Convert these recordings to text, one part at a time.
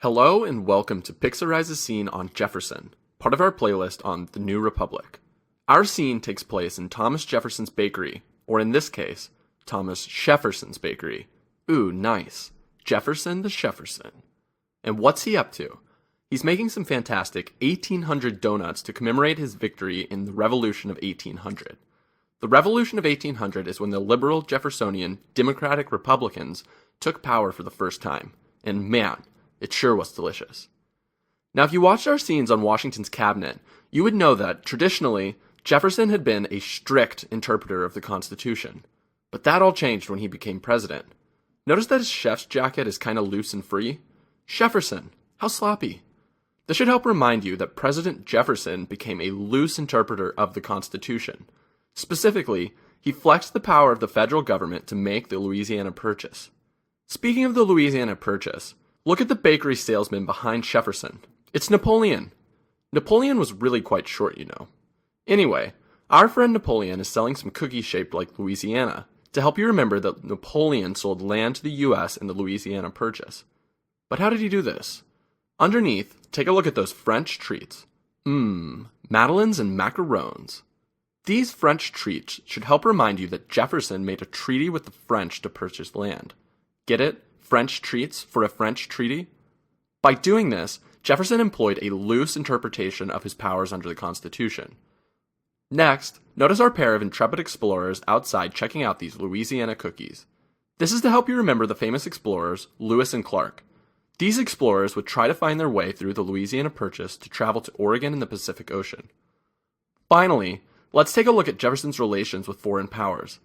Hello and welcome to Pixorize's scene on Jefferson, part of our playlist on the New Republic. Our scene takes place in Thomas Jefferson's bakery, or in this case, Thomas Jefferson's bakery. Ooh, nice. Jefferson the Jefferson. And what's he up to? He's making some fantastic 1800 donuts to commemorate his victory in the Revolution of 1800. The Revolution of 1800 is when the liberal Jeffersonian Democratic Republicans took power for the first time. And man, it sure was delicious. Now, if you watched our scenes on Washington's cabinet, you would know that, traditionally, Jefferson had been a strict interpreter of the Constitution. But that all changed when he became president. Notice that his chef's jacket is kind of loose and free? Jefferson, how sloppy. This should help remind you that President Jefferson became a loose interpreter of the Constitution. Specifically, he flexed the power of the federal government to make the Louisiana Purchase. Speaking of the Louisiana Purchase, look at the bakery salesman behind Jefferson. It's Napoleon. Napoleon was really quite short, you know. Anyway, our friend Napoleon is selling some cookies shaped like Louisiana to help you remember that Napoleon sold land to the U.S. in the Louisiana Purchase. But how did he do this? Underneath, take a look at those French treats. Madeleines and macarons. These French treats should help remind you that Jefferson made a treaty with the French to purchase land. Get it? French treats for a French treaty? By doing this, Jefferson employed a loose interpretation of his powers under the Constitution. Next, notice our pair of intrepid explorers outside checking out these Louisiana cookies. This is to help you remember the famous explorers, Lewis and Clark. These explorers would try to find their way through the Louisiana Purchase to travel to Oregon and the Pacific Ocean. Finally, let's take a look at Jefferson's relations with foreign powers.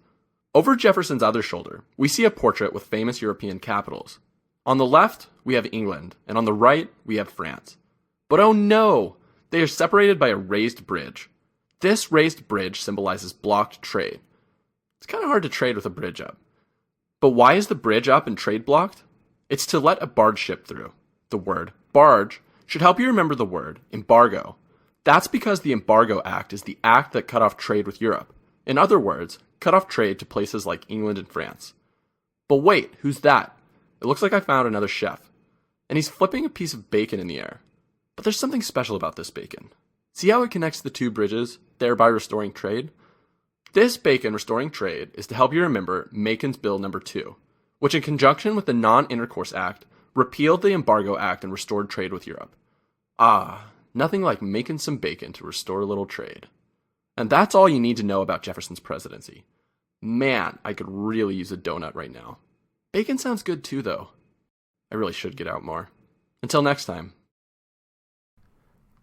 Over Jefferson's other shoulder, we see a portrait with famous European capitals. On the left, we have England, and on the right, we have France. But oh no! They are separated by a raised bridge. This raised bridge symbolizes blocked trade. It's kind of hard to trade with a bridge up. But why is the bridge up and trade blocked? It's to let a barge ship through. The word barge should help you remember the word embargo. That's because the Embargo Act is the act that cut off trade with Europe. In other words, cut off trade to places like England and France. But wait, who's that? It looks like I found another chef. And he's flipping a piece of bacon in the air. But there's something special about this bacon. See how it connects the two bridges, thereby restoring trade? This bacon restoring trade is to help you remember Macon Bill number 2, which in conjunction with the Non-Intercourse Act, repealed the Embargo Act and restored trade with Europe. Ah, nothing like making some bacon to restore a little trade. And that's all you need to know about Jefferson's presidency. Man, I could really use a donut right now. Bacon sounds good too, though. I really should get out more. Until next time.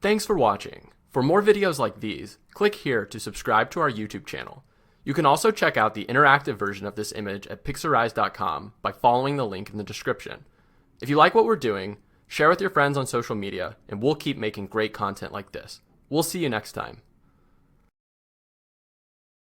Thanks for watching. For more videos like these, click here to subscribe to our YouTube channel. You can also check out the interactive version of this image at Pixorize.com by following the link in the description. If you like what we're doing, share with your friends on social media, and we'll keep making great content like this. We'll see you next time.